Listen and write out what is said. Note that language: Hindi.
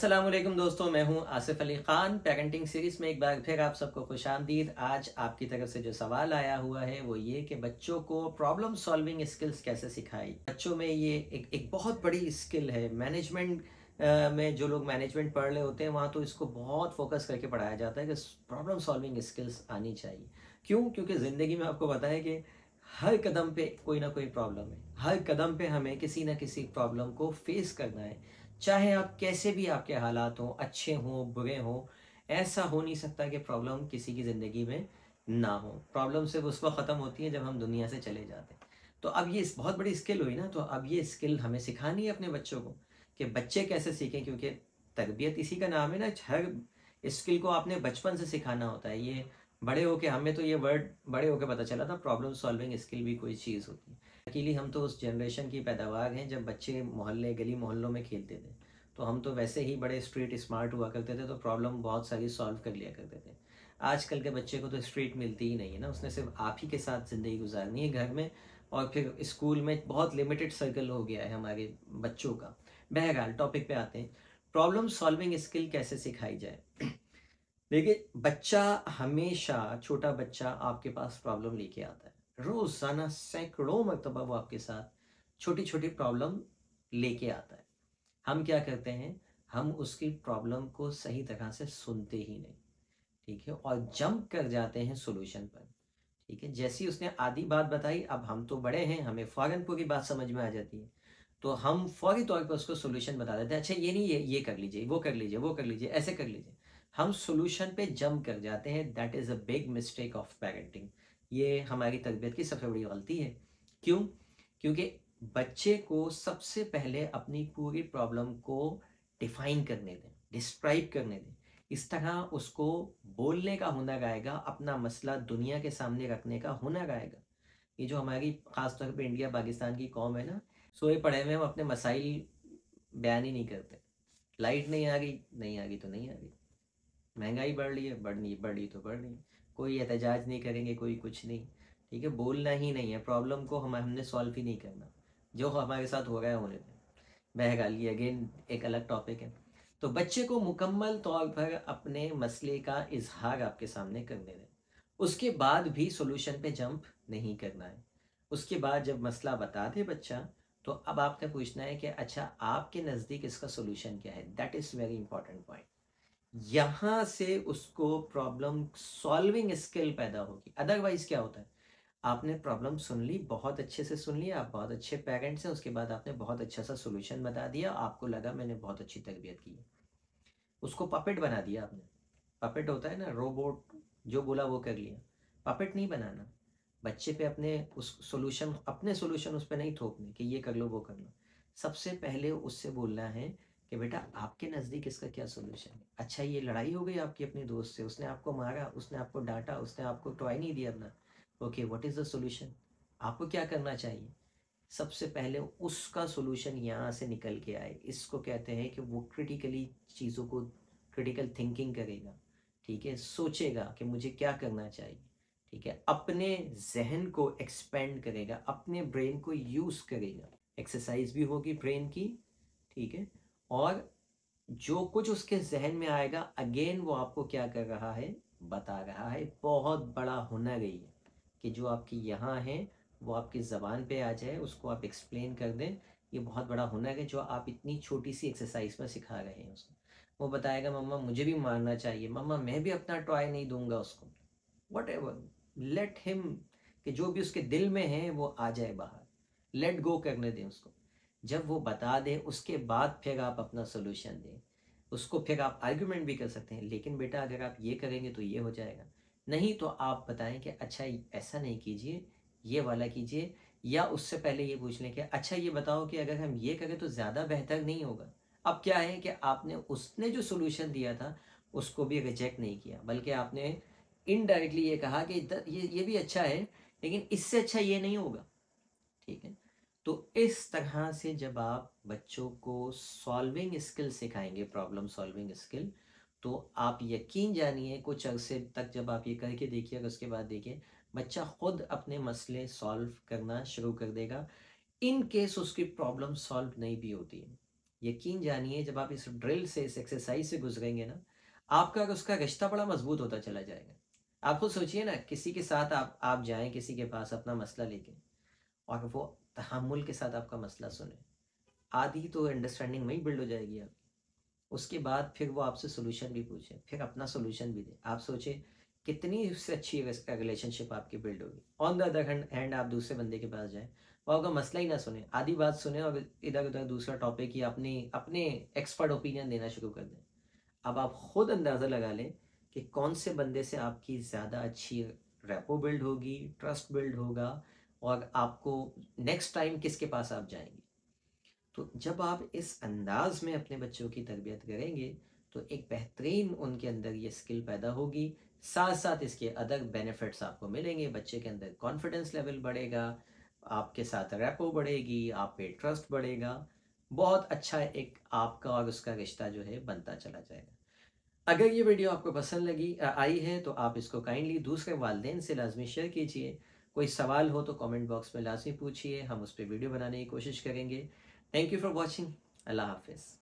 अस्सलाम वालेकुम दोस्तों, मैं हूं आसिफ अली खान। पेरेंटिंग सीरीज में एक बार फिर आप सबको खुशामदीद। आज आपकी तरफ से जो सवाल आया हुआ है वो ये कि बच्चों को प्रॉब्लम सॉल्विंग स्किल्स कैसे सिखाई। बच्चों में ये एक बहुत बड़ी स्किल है। मैनेजमेंट में जो लोग मैनेजमेंट पढ़ रहे होते हैं वहाँ तो इसको बहुत फोकस करके पढ़ाया जाता है कि प्रॉब्लम सॉल्विंग स्किल्स आनी चाहिए। क्यों? क्योंकि ज़िंदगी में आपको पता है कि हर कदम पे कोई ना कोई प्रॉब्लम है। हर कदम पे हमें किसी ना किसी प्रॉब्लम को फेस करना है। चाहे आप कैसे भी आपके हालात हों, अच्छे हों बुरे हों, ऐसा हो नहीं सकता कि प्रॉब्लम किसी की ज़िंदगी में ना हो। प्रॉब्लम सिर्फ उस वक्त ख़त्म होती है जब हम दुनिया से चले जाते हैं। तो अब ये बहुत बड़ी स्किल हुई ना, तो अब ये स्किल हमें सिखानी है अपने बच्चों को कि बच्चे कैसे सीखें। क्योंकि तरबियत इसी का नाम है ना। हर स्किल को आपने बचपन से सिखाना होता है। ये बड़े होके हमें तो ये वर्ड बड़े होके पता चला था प्रॉब्लम सॉल्विंग स्किल भी कोई चीज़ होती है। अकेली हम तो उस जनरेशन की पैदावार हैं जब बच्चे मोहल्ले गली मोहल्लों में खेलते थे। तो हम तो वैसे ही बड़े स्ट्रीट स्मार्ट हुआ करते थे, तो प्रॉब्लम बहुत सारी सॉल्व कर लिया करते थे। आजकल के बच्चे को तो स्ट्रीट मिलती ही नहीं है ना। उसने सिर्फ आप ही के साथ ज़िंदगी गुजारनी है घर में, और फिर स्कूल में बहुत लिमिटेड सर्कल हो गया है हमारे बच्चों का। बहरहाल टॉपिक पे आते हैं, प्रॉब्लम सॉल्विंग स्किल कैसे सिखाई जाए। देखिए, बच्चा हमेशा, छोटा बच्चा आपके पास प्रॉब्लम लेके आता है। रोजाना सैकड़ों मरतबा वो आपके साथ छोटी छोटी प्रॉब्लम लेके आता है। हम क्या करते हैं, हम उसकी प्रॉब्लम को सही तरह से सुनते ही नहीं, ठीक है, और जंप कर जाते हैं सॉल्यूशन पर। ठीक है, जैसी उसने आधी बात बताई, अब हम तो बड़े हैं, हमें फौरन पूरी बात समझ में आ जाती है। तो हम फौरी तौर पर उसको सोल्यूशन बता देते हैं। अच्छा ये नहीं, ये कर लीजिए, वो कर लीजिए, वो कर लीजिए, ऐसे कर लीजिए। हम सोल्यूशन पे जंप कर जाते हैं। That is a big mistake of parenting. ये हमारी तरबियत की सबसे बड़ी गलती है। क्यों? क्योंकि बच्चे को सबसे पहले अपनी पूरी प्रॉब्लम को डिफाइन करने दें, डिस्क्राइब करने दें। इस तरह उसको बोलने का हुनर आएगा, अपना मसला दुनिया के सामने रखने का हुनर आएगा। ये जो हमारी खासतौर पे इंडिया पाकिस्तान की कौम है ना, सोए पड़े में हम अपने मसाइल बयान ही नहीं करते। लाइट नहीं आ गई, नहीं आ गई तो नहीं आ गई। महंगाई बढ़ रही है, बढ़ रही तो बढ़ रही है। कोई एहतजाज नहीं करेंगे, कोई कुछ नहीं। ठीक है, बोलना ही नहीं है, प्रॉब्लम को हमने सॉल्व ही नहीं करना। जो हमारे साथ हो रहा है होने दें। बहरहाल ये अगेन एक अलग टॉपिक है। तो बच्चे को मुकम्मल तौर पर अपने मसले का इजहार आपके सामने करने दें। उसके बाद भी सॉल्यूशन पे जंप नहीं करना है। उसके बाद जब मसला बता दे बच्चा, तो अब आपने पूछना है कि अच्छा आपके नज़दीक इसका सॉल्यूशन क्या है। That is very important point. यहाँ से उसको प्रॉब्लम सॉल्विंग स्किल पैदा होगी। अदरवाइज क्या होता है, आपने प्रॉब्लम सुन ली, बहुत अच्छे से सुन लिया, आप बहुत अच्छे पेरेंट्स हैं, उसके बाद आपने बहुत अच्छा सा सॉल्यूशन बता दिया, आपको लगा मैंने बहुत अच्छी तरबियत की है। उसको पपेट बना दिया आपने। पपेट होता है ना, रोबोट, जो बोला वो कर लिया। पपेट नहीं बनाना। बच्चे पे अपने सॉल्यूशन उस पर नहीं थोपने कि ये कर लो वो कर लो। सबसे पहले उससे बोलना है कि बेटा आपके नज़दीक इसका क्या सॉल्यूशन है। अच्छा ये लड़ाई हो गई आपकी अपने दोस्त से, उसने आपको मारा, उसने आपको डांटा, उसने आपको टॉय नहीं दिया अपना। Okay, what is the solution, आपको क्या करना चाहिए। सबसे पहले उसका सॉल्यूशन यहाँ से निकल के आए। इसको कहते हैं कि वो क्रिटिकली चीज़ों को, क्रिटिकल थिंकिंग करेगा। ठीक है, सोचेगा कि मुझे क्या करना चाहिए। ठीक है, अपने जहन को एक्सपेंड करेगा, अपने ब्रेन को यूज़ करेगा। एक्सरसाइज भी होगी ब्रेन की। ठीक है, और जो कुछ उसके जहन में आएगा अगेन वो आपको क्या कर रहा है, बता रहा है। बहुत बड़ा हुनर है ये कि जो आपकी यहाँ है वो आपकी ज़बान पे आ जाए, उसको आप एक्सप्लेन कर दें। ये बहुत बड़ा हुनर है जो आप इतनी छोटी सी एक्सरसाइज में सिखा रहे हैं उसको। वो बताएगा मम्मा मुझे भी मारना चाहिए, मम्मा मैं भी अपना टॉय नहीं दूंगा उसको। वट एवर, लेट हिम, कि जो भी उसके दिल में है वो आ जाए बाहर। लेट गो करने दें उसको। जब वो बता दे उसके बाद फिर आप अपना सोल्यूशन दें उसको। फिर आप आर्ग्यूमेंट भी कर सकते हैं, लेकिन बेटा अगर आप ये करेंगे तो ये हो जाएगा, नहीं तो आप बताएं कि अच्छा ऐसा नहीं कीजिए, ये वाला कीजिए। या उससे पहले ये पूछ लें कि अच्छा ये बताओ कि अगर हम ये करें तो ज़्यादा बेहतर नहीं होगा। अब क्या है कि आपने उसने जो सोल्यूशन दिया था उसको भी रिजेक्ट नहीं किया, बल्कि आपने इनडायरेक्टली ये कहा कि ये भी अच्छा है, लेकिन इससे अच्छा ये नहीं होगा। ठीक है, तो इस तरह से जब आप बच्चों को सॉल्विंग स्किल सिखाएंगे, प्रॉब्लम सॉल्विंग स्किल, तो आप यकीन जानिए कुछ अरसे तक जब आप ये करके देखिए, और उसके बाद देखिए बच्चा खुद अपने मसले सॉल्व करना शुरू कर देगा। इन केस उसकी प्रॉब्लम सॉल्व नहीं भी होती है, यकीन जानिए जब आप इस ड्रिल से, इस एक्सरसाइज से गुजरेंगे ना, आपका और उसका रिश्ता बड़ा मजबूत होता चला जाएगा। आप खुद सोचिए ना, किसी के साथ आप जाएं किसी के पास अपना मसला लेके, और वो तहम्मुल के साथ आपका मसला सुने, आधी तो अंडरस्टैंडिंग में ही बिल्ड हो जाएगी आपकी। उसके बाद फिर वो आपसे सोल्यूशन भी पूछे, फिर अपना सोल्यूशन भी दे। आप सोचे कितनी उससे अच्छी रिलेशनशिप आपकी बिल्ड होगी। ऑन द अदर हैंड आप दूसरे बंदे के पास जाएं, वो आपका मसला ही ना सुने, आधी बात सुने और इधर उधर दूसरा टॉपिक ही अपने अपने एक्सपर्ट ओपिनियन देना शुरू कर दें। अब आप खुद अंदाज़ा लगा लें कि कौन से बंदे से आपकी ज़्यादा अच्छी रेपो बिल्ड होगी, ट्रस्ट बिल्ड होगा, और आपको नेक्स्ट टाइम किसके पास आप जाएंगे। तो जब आप इस अंदाज में अपने बच्चों की तरबियत करेंगे तो एक बेहतरीन उनके अंदर ये स्किल पैदा होगी। साथ साथ इसके अदर बेनिफिट्स आपको मिलेंगे, बच्चे के अंदर कॉन्फिडेंस लेवल बढ़ेगा, आपके साथ रेपो बढ़ेगी, आप पे ट्रस्ट बढ़ेगा। बहुत अच्छा एक आपका और उसका रिश्ता जो है बनता चला जाएगा। अगर ये वीडियो आपको पसंद आई है तो आप इसको काइंडली दूसरे वालिदैन से लाजमी शेयर कीजिए। कोई सवाल हो तो कमेंट बॉक्स में लाजमी पूछिए, हम उस पर वीडियो बनाने की कोशिश करेंगे। Thank you for watching. अल्लाह हाफिज़।